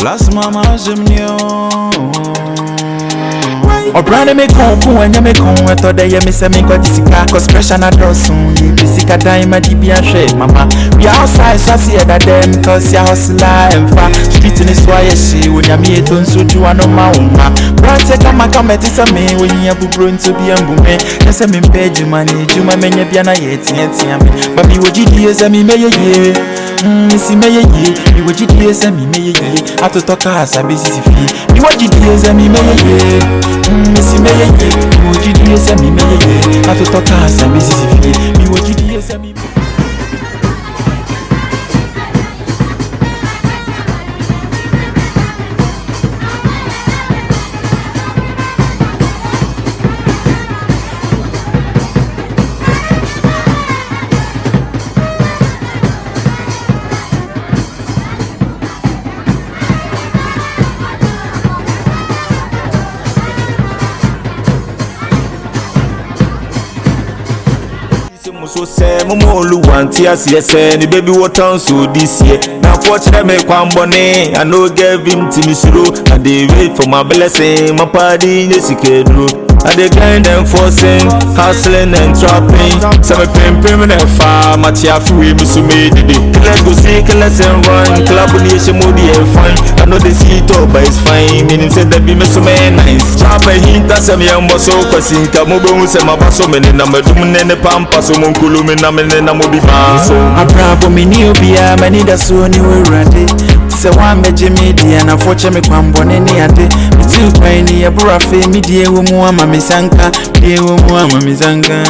Last mama Jimnio. Or brand me come when you make home. I thought that you miss me got Jessica. Cause pressure not do soon. You be sick a dime at DB and shade, mama. We outside, so I see that them. Cause you're hustler and far. Street in this way, she when you meet on so you are no mauma. Brand take a come at this me when you have grown to be a woman. Yes, I'm in bed, you manage, you may be an ayet, but me would you years and me may a year. Missy may a year, you would you years and me may a year. I to talk as a busy fee. You would you years and me may a year. Missy may a year, you would you years and me may a year. I to talk as a busy fee. You would you years and me. So say Momo want yes, the baby what on so this year. Now fortunate me one bonnet, I know gave him to me slow. I dey wait for my blessing, my party in the secret room. I dey grind and forcing, hustling and trapping. Some pimping and far, my tia free me so made it. Let's go see, let's run. Collaboration mode and fine. I know they see it all, but it's fine. Meaning said that be me so man nice. Chop a hint as I'm young, but so passing. Come over with my basso men and I'm a doom and the pampa so Kulumin, I'm in a movie. So I probably knew be a many that so new ready. So one major media and unfortunately, I'm born in the day. It's too tiny, a burafe, media, Mamma Sanka, dear Mamma Mizanga.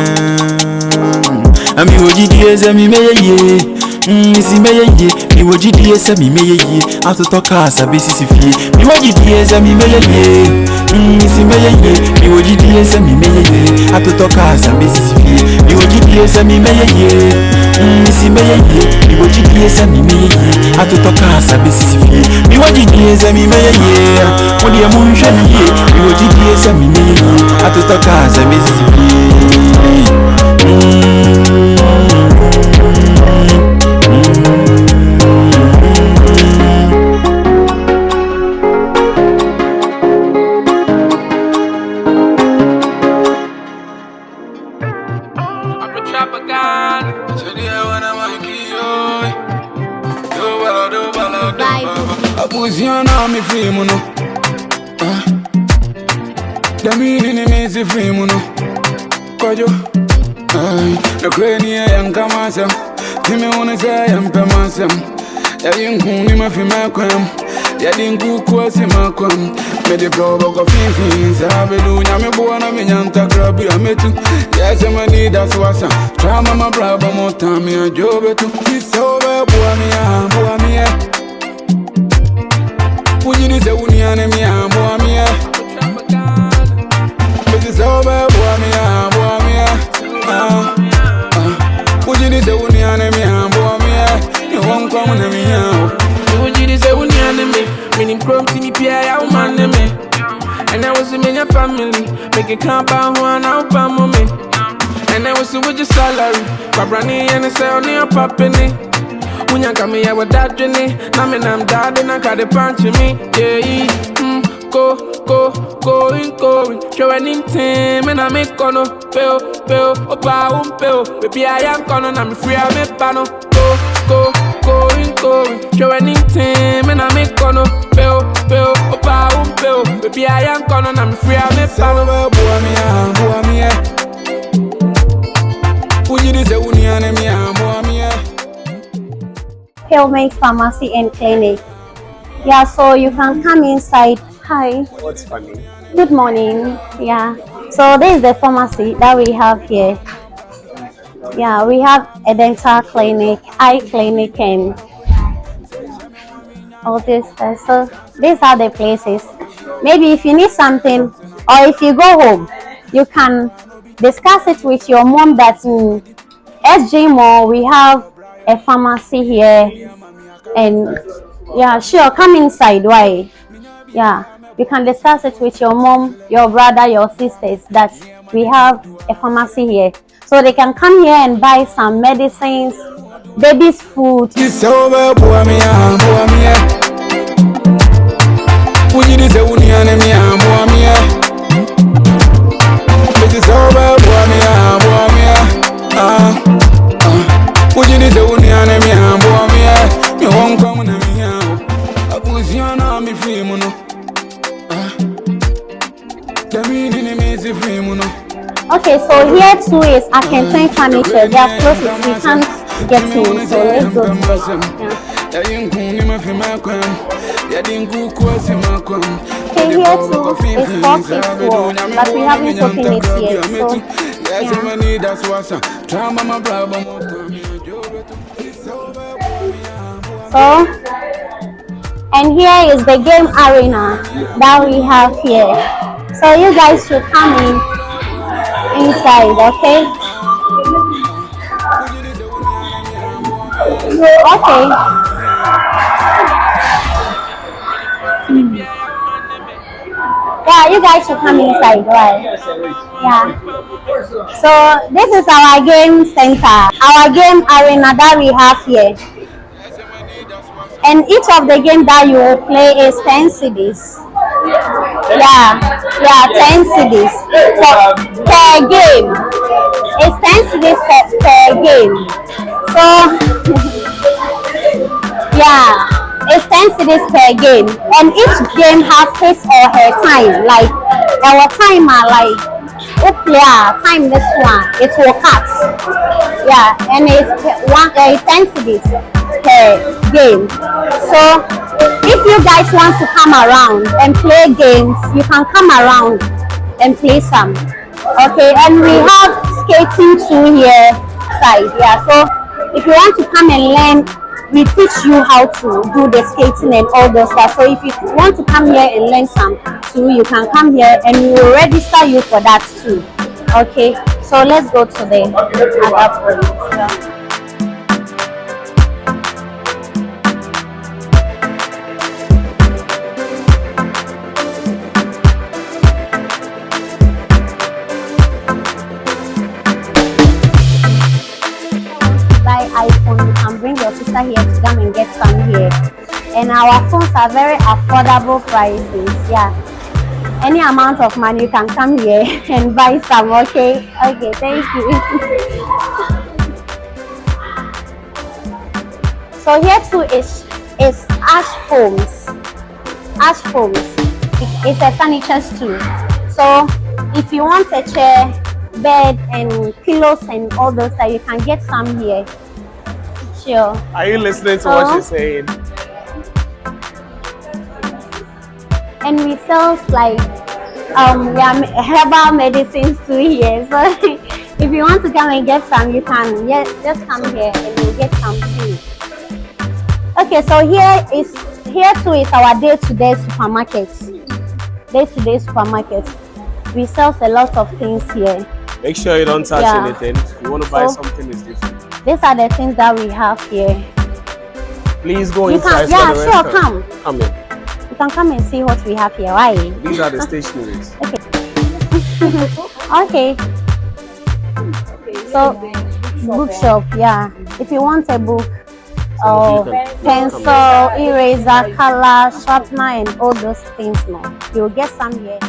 I mean, what you do is a me may ye. Missy may ye, me what you do is a me may ye. Out to talk as a busy fee. Me what you do is a me may ye. Missy may ye, me what you do is a me may ye. Out to talk as a busy fee. Me what you do is a me may ye. Missy may ye, me what you do is a me may ye. Out to talk as a busy fee. Me what you do is a me may ye. When the moon shall ye, me what you do is a me may ye. Out to talk as a busy fee. Abuziana mi free muno. The meaning is free muno. Kwadwo. The crane Nkansah Sends. Timmy wanna say Nkansah Sends. Ya yinku ni mafi makwam. Ya dinku kwasi makwam. Me de provoke of things. Abelu nyame buona me nyanta krabi ametu. Yes, I need that swasa. Trauma my brother more time ya job to. This over buamia. Ujini se uniane mi amia. This is over buamia. Ujini se uniane mi amia. You won't come on me now. Ujini se uniane me. Meaning chrome tini pia ya umane me. And I was in your family. Make it come back one out by moment. And I was with your salary. Kabrani and I say on your papini. When you come here with that journey, I'm dad and I got a punch me. Yeah, go, show anything, and I make on pale, opa, baby, I am gonna, I'm free, I'm a panel. Go, show anything, and I make on pale, opa, baby, I am gonna, I'm free, I'm a panel. Hillmate Pharmacy and Clinic. Yeah, so you can come inside. Hi. What's funny? Good morning. Yeah. So this is the pharmacy that we have here. Yeah, we have a dental clinic, eye clinic, and all this. So these are the places. Maybe if you need something, or if you go home, you can discuss it with your mom. That's in SG Mall. We have a pharmacy here, and yeah, sure, come inside. Why? Yeah, you can discuss it with your mom, your brother, your sisters, that we have a pharmacy here, so they can come here and buy some medicines, baby's food. uni enemy abo me. This is over boy me abo me. Ujini se uni enemy abo me. Me won't come na me now. Abusiana me free muno. Okay, so here too is Akenton furniture. They are close, we can't get in, so let's go to them. Okay, here too is 464, but we haven't opened it yet. So and here is the game arena that we have here. So you guys should come inside, okay? Okay. Yeah, you guys should come inside, right? Yeah. So this is our game center, our game arena that we have here. And each of the games that you will play is 10 CDs. Yeah, 10 CDs per game. It's 10 CDs per game. So, yeah, it's 10 CDs per game. And each game has his or her time. Like, our timer, like, time this one, it will cut. Yeah, and it's 10 CDs per game. So if you guys want to come around and play games, you can come around and play some. Okay, and we have skating too here side. Yeah, so if you want to come and learn, we teach you how to do the skating and all those stuff. So if you want to come here and learn some too, you can come here and we will register you for that too. Okay, so let's go to the other point. Yeah. iPhone, you can bring your sister here to come and get some here. And our phones are very affordable prices. Yeah, any amount of money you can come here and buy some. Okay, thank you. So here too is ash foams. It's a furniture too. So if you want a chair, bed and pillows and all those that you can get some here. Sure. Are you listening to what she's saying? And we sell like herbal medicines too here. So if you want to come and get some, you can just come here and you'll get some too. Okay, so here too is our day-to-day supermarket. We sell a lot of things here. Make sure you don't touch anything. If you want to buy something, it's different. These are the things that we have here. Please go inside. Come in. You can come and see what we have here. Why? These are the stationaries. Okay. So, bookshop, yeah. If you want a book, pencil, eraser, color, sharpener, and all those things, you'll get some here.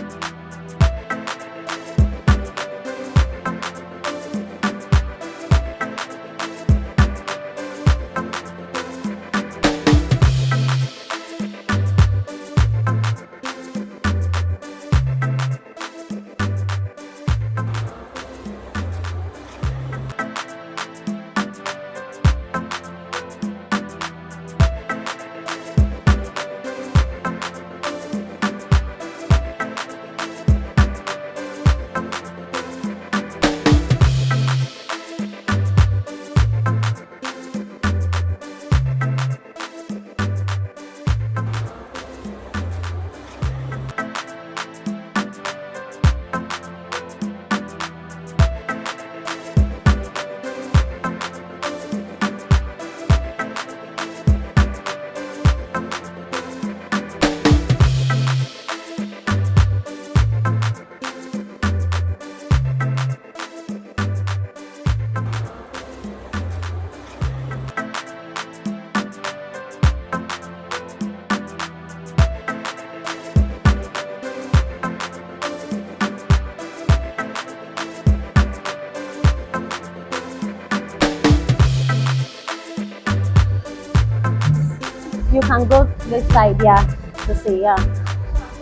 can go this side, yeah, to see, yeah.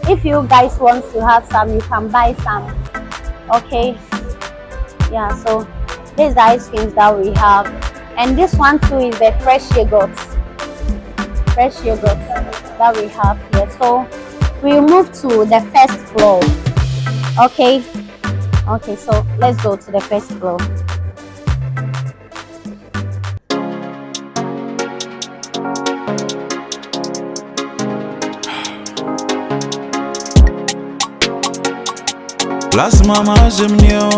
If you guys want to have some, you can buy some. Okay, yeah. So these are the ice creams that we have, and this one too is the fresh yogurt that we have here. So we move to the first floor. Okay, so let's go to the first floor. Last mama Jimnio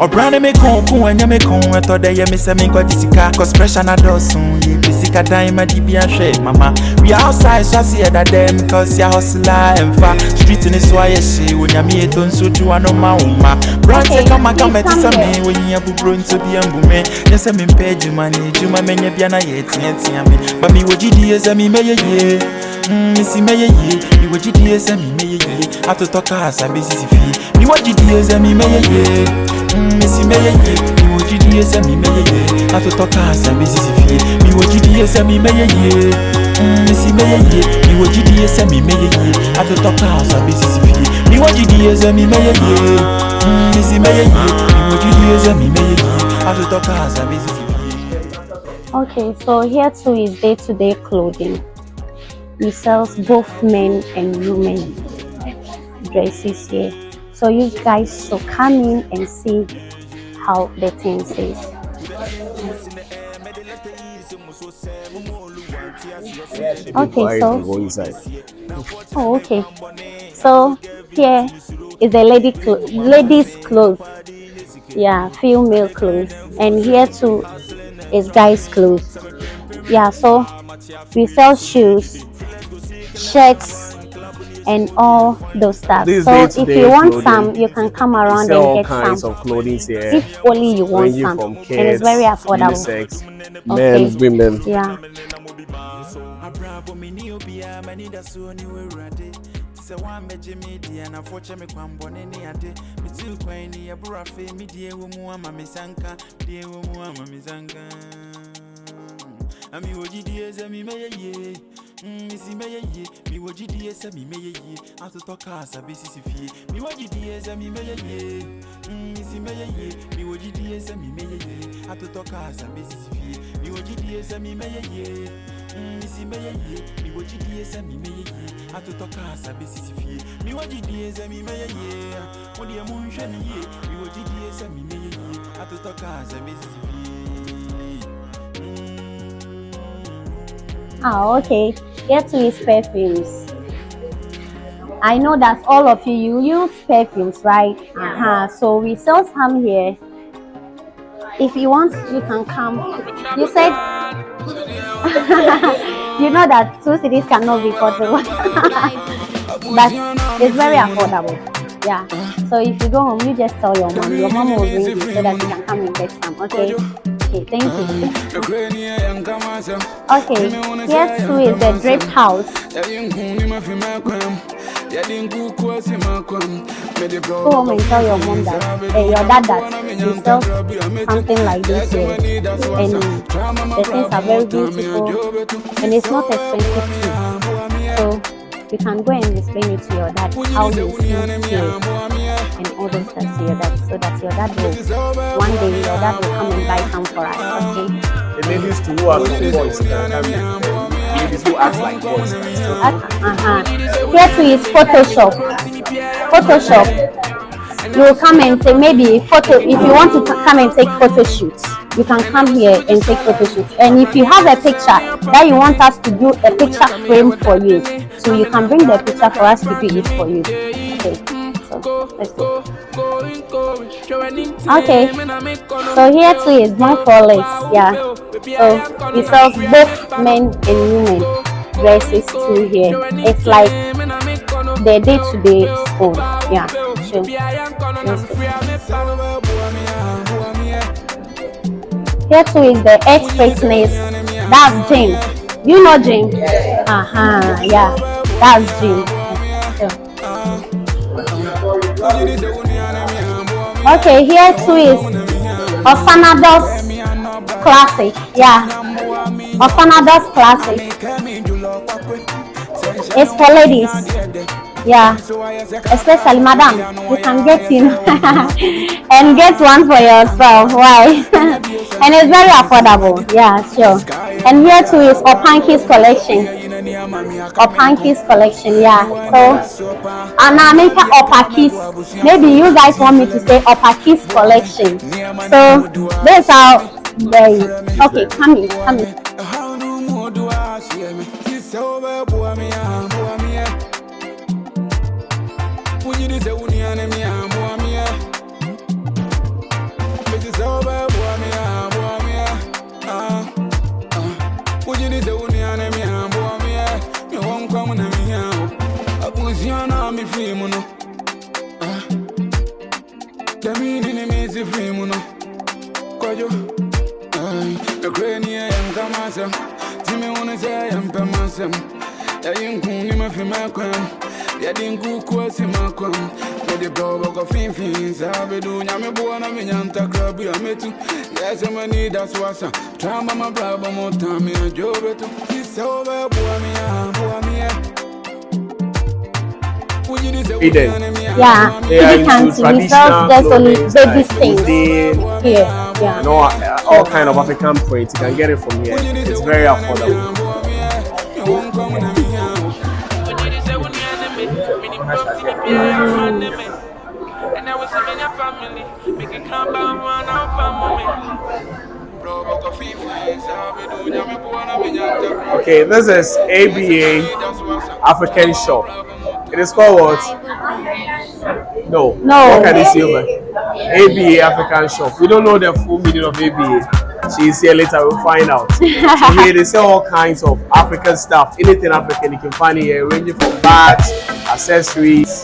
or brand me con and yame con I thought they miss a minko jessica cause pressure na dosun ye physical time at DB and shade mama. We are outside so I see that them cause ya hustler and fa street in this why she when ya me ton so to an ma brand come come at me when you have grown to be ambume yes I mean page money juma menya biana yet me but me would GDS and me may ye Missy May ye, you would GDS and me may ye. I to talk as a busy fee. You would GDS and me may ye. Missy May ye, you would GDS and me may ye. I to talk as a busy fee. You would GDS and me may ye. Missy May ye, you would GDS and me may ye. I to talk as a busy fee. You would GDS and me may ye. Missy May ye, you would GDS and me may ye. I to talk as a busy fee. Okay, so here too is day-to-day clothing. We sell both men and women dresses here. So you guys should come in and see how the things is. Okay, so okay. So here is a ladies' clothes. Yeah, female clothes. And here too is guys' clothes. Yeah, so we sell shoes, shirts, and all those stuff. So if you want some, you can come around and get some. Of clothing here. If only you want some, from kids, and it's very affordable. Unisex, Okay. men, women. Yeah. Ami woji diye mi meye ye, misi meye ye. Mi woji diye mi meye ye. Ato toka sabi sisi fie. Mi woji diye mi meye ye, misi meye ye. Mi woji diye mi meye ye. Ato toka sabi sisi fie. Mi woji diye mi meye ye, misi meye ye. Mi woji diye mi meye ye. Ato toka sabi sisi fie. Mi woji diye mi meye ye. Odi ya munche mi ye. Mi woji diye mi meye ye. Ato toka sabi sisi fie. Okay. Here too is perfumes. I know that all of you use perfumes, right? So we sell some here. If you want, you can come. You said you know that 2 cities cannot be possible, but it's very affordable. Yeah. So if you go home, you just tell your mom. Your mom will bring you so that you can come and get some. Okay. Okay, thank you. Okay, here too is the drip house. Go home and tell your mom that, your dad that you sell something like this here. And the things are very beautiful and it's not expensive too. So you can go and explain it to your dad how you see it here and all those stuff to your dad, so that your dad will, one day your dad will come and buy some for us, okay? The ladies who are boys, ladies who act like boys. Here too is Photoshop. You will come and say maybe if you want to come and take photo shoots, you can come here and take photo shoots. And if you have a picture that you want us to do a picture frame for you, so you can bring the picture for us to do it for you. Okay, so let's go. Okay, so here too is more for lace. Yeah, so we sell both men and women dresses too here. It's like the day-to-day school. Yeah, sure. Here too is the X fitness. That's gym. You know gym? Yeah, that's gym. Sure. Okay, here too is Osanados Classic. Yeah, Ofanada's classic. It's for ladies. Yeah, especially madam, you can get in and get one for yourself. Why? And it's very affordable. Yeah, sure. And here too is Opanki's collection. Opanki's collection. Yeah. So Anamika Opakis. Maybe you guys want me to say Opakis collection. So this is how they. Okay, come in. Kwadwo Nkansah Sends ya yinkuni mafimakwan ya dinku kwasi makwan de bobo ko finfin sabe do nyame bo na menyanta krabu ya metu yes mani das wasa tramba ma brabo mo tami ajobetu so be bo mi yeah, you can see results. There's only baby things here. Yeah. All kind of African prints. You can get it from here. It's very affordable. Okay, this is ABA African shop. It is called what? No. What can you see over? ABA African shop. We don't know the full meaning of ABA. She's here later, we'll find out. So here they sell all kinds of African stuff. Anything African you can find here, ranging from bags, accessories,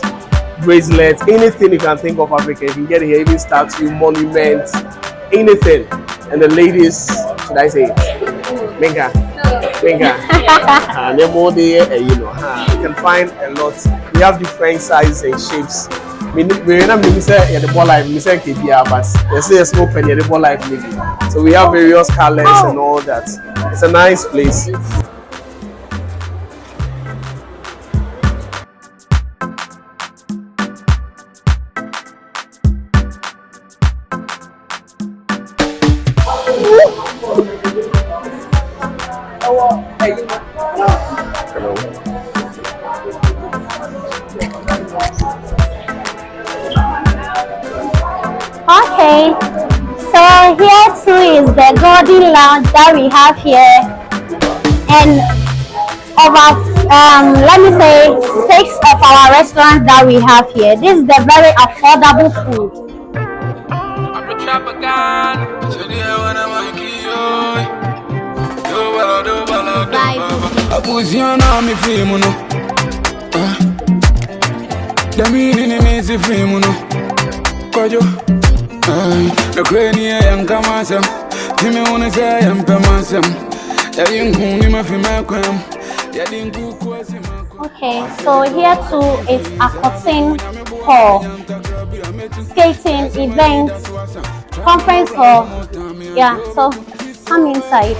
bracelets, anything you can think of African. You can get it here, even statue, monuments, anything. And the ladies, should I say it? Minga. And then more there, you can find a lot. We have different sizes and shapes. We're not say the ball life, but they say it's open the ball life maybe. So we have various colors and all that. It's a nice place. Okay, so here too is the golden lounge that we have here, and over let me say 6 of our restaurants that we have here. This is the very affordable food. Kwadwo Nkansah Okay, so here too is a cotton hall, skating events, conference hall. Yeah, so come inside.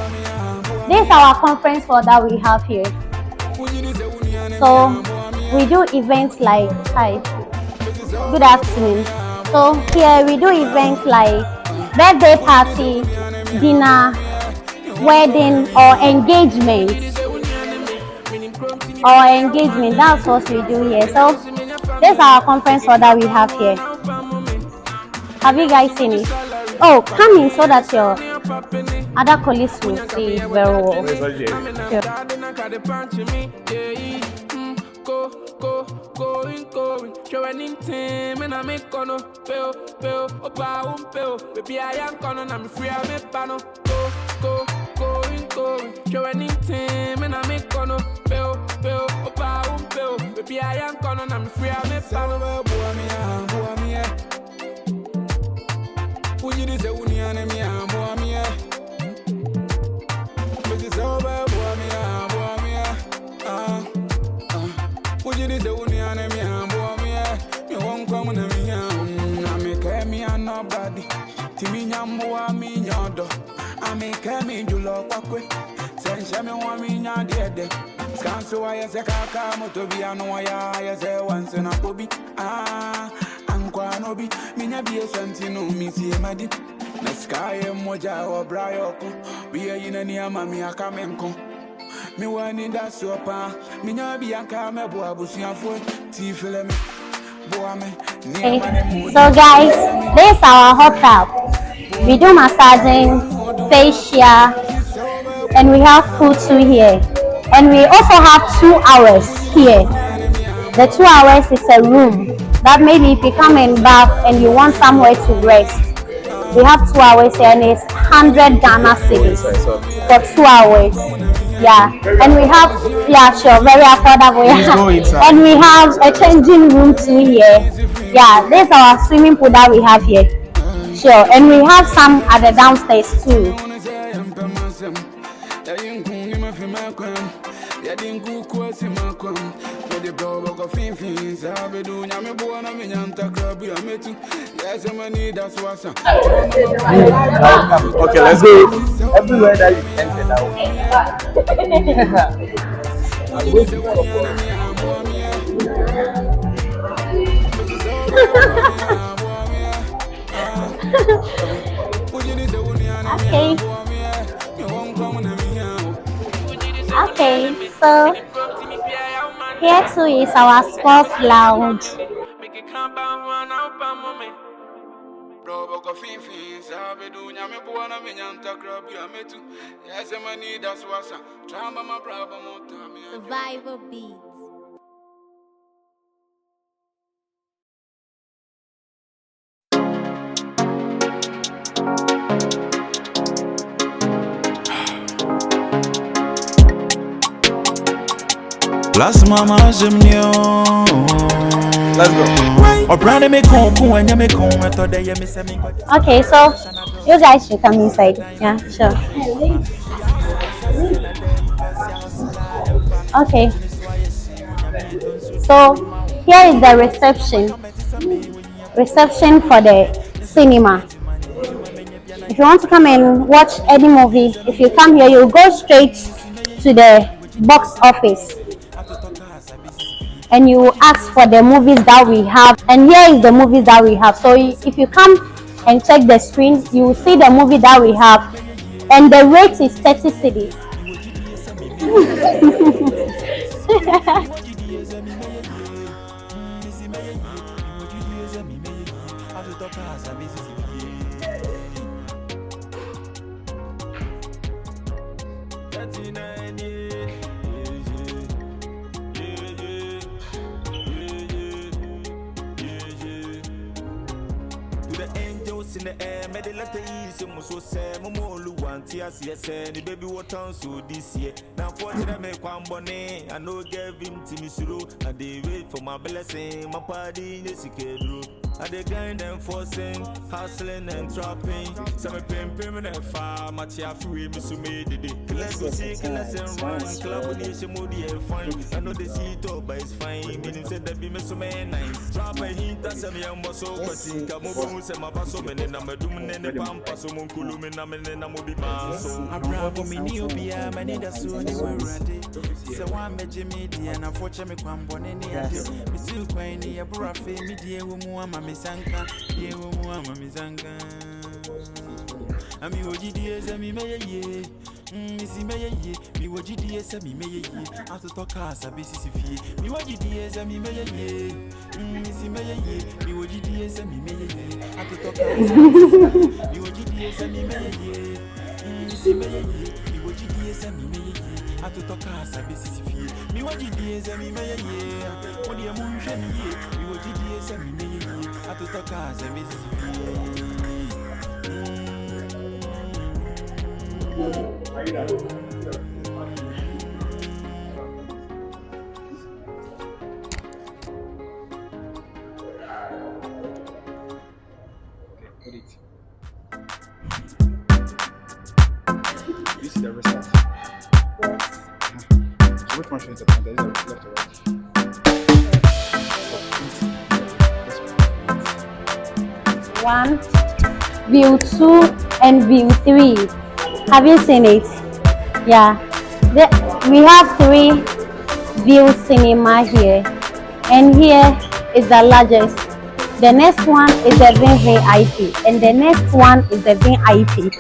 This is our conference hall that we have here. So we do events like good afternoon. So here we do events like birthday party, dinner, wedding, or engagement. That's what we do here. So this is our conference hall that we have here. Have you guys seen it? Oh, come in so that your other colleagues will see it very well. Sure. Going, showing in team, and I make on pill, opa, baby, I am gonna, I'm free, I'm a panel, going, showing in team, and I make on pill, opa, baby, I am gonna, I'm free, I'm a panel, nobody. Timi nyambo mi nyodo. Ame kemi julo kwakwe. Se Tell me what me not dead. Scan so I say kaka moto bi ano ya say once na kobi ankwa no bi me nya bi esanti no mi si emadi na sky moja o brayoko bi yin ani ama me aka menko me wani da so pa me nya bi aka me bo abusuafo ti fele me bo ame. So guys, this is our hot tub. We do massaging, facial, and we have food too here. And we also have 2 hours here. The 2 hours is a room that maybe if you come in bath and you want somewhere to rest, we have 2 hours here and it's 100 Ghana cedis for 2 hours. Yeah, and we have, yeah, sure, very affordable. Yeah. And we have a changing room too here. Yeah, this is our swimming pool that we have here. Sure, and we have some at the downstairs too. Okay, let's go. Everywhere that you enter now. Okay, so here too is our sports lounge. Survivor Beats. Last mama Jimnio. Let's go. Okay, so you guys should come inside. Yeah, sure. Okay. So here is the reception for the cinema. If you want to come and watch any movie, if you come here, you go straight to the box office and you ask for the movies that we have, and here is the movies that we have. So if you come and check the screen, you will see the movie that we have, and the rate is 30 cedis. In the air, made the letter easy, so say, Momolu, yes, yes, and the baby what on so this year. Now, fortunately, make one bonnet, I know gave him to me, and they wait for my blessing, my party in the secret room. I they grind and forcing, hustling and trapping. Some permanent fire, my chaff free, Miss made the day. Let's go seek and let's run, club nation moody and fine. I know they see it all, but it's fine. Meaning said that be Miss Man nice. Drop a hint, that's a young muscle, but think I'm moving with my basso, and I'm a doom and the pampas, so Munkulum, and I'm be so I bravo me new beer, many that's so they were ready. So one major media and unfortunately, I'm born in the address. Miss Quainy, a braffy, media, Miss Anka, dear Mama Miss Anka. I'm your GDS and me may ye. Missy may ye, me what GDS and me may ye. After talk us a busy fee. Me what GDS and me may ye. Missy may ye, me what GDS and me may ye. After talk us me what GDS and me may ye. Missy may ye, me what GDS and me may ye. After talk us a busy fee. Me what GDS and me may ye. What the moon shall ye, me what GDS and me may ye. To talk as a busy You see the result? Yes. So which one should the point? Is it left or right? One, view 2 and view 3. Have you seen it? Yeah. We have 3 view cinema here, and here is the largest. The next one is the VIP, and the next one is the VIP.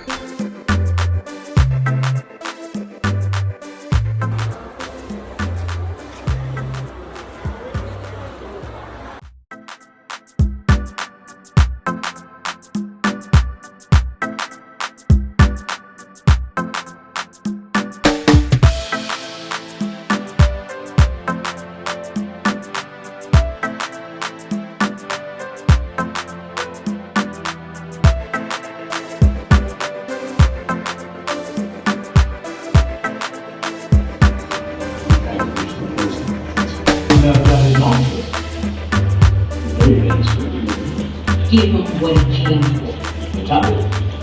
Give him what he came for.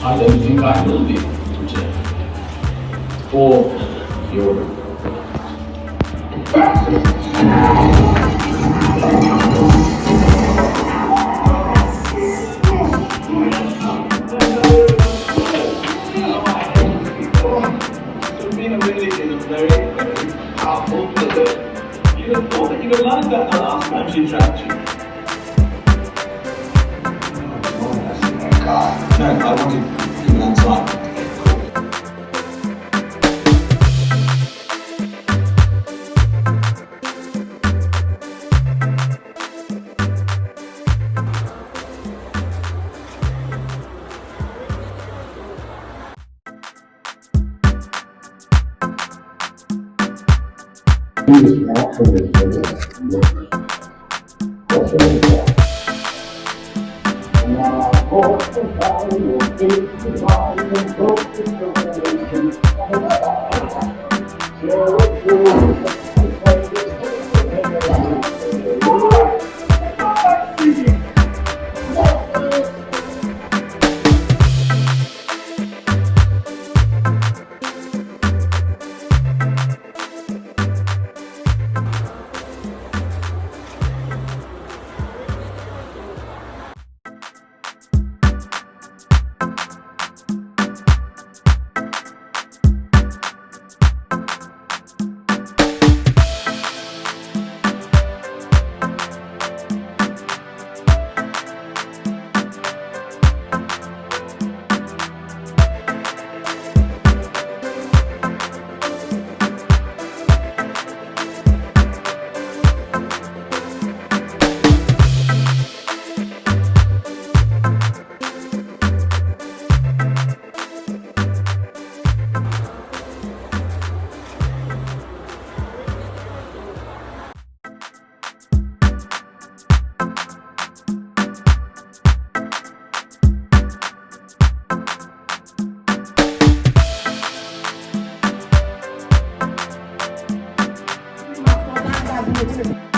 I don't think I will be able to. For your being a really is a very, very powerful figure. You don't know that you realized that the last time she trapped you. No, I wanted people on time. Thank you.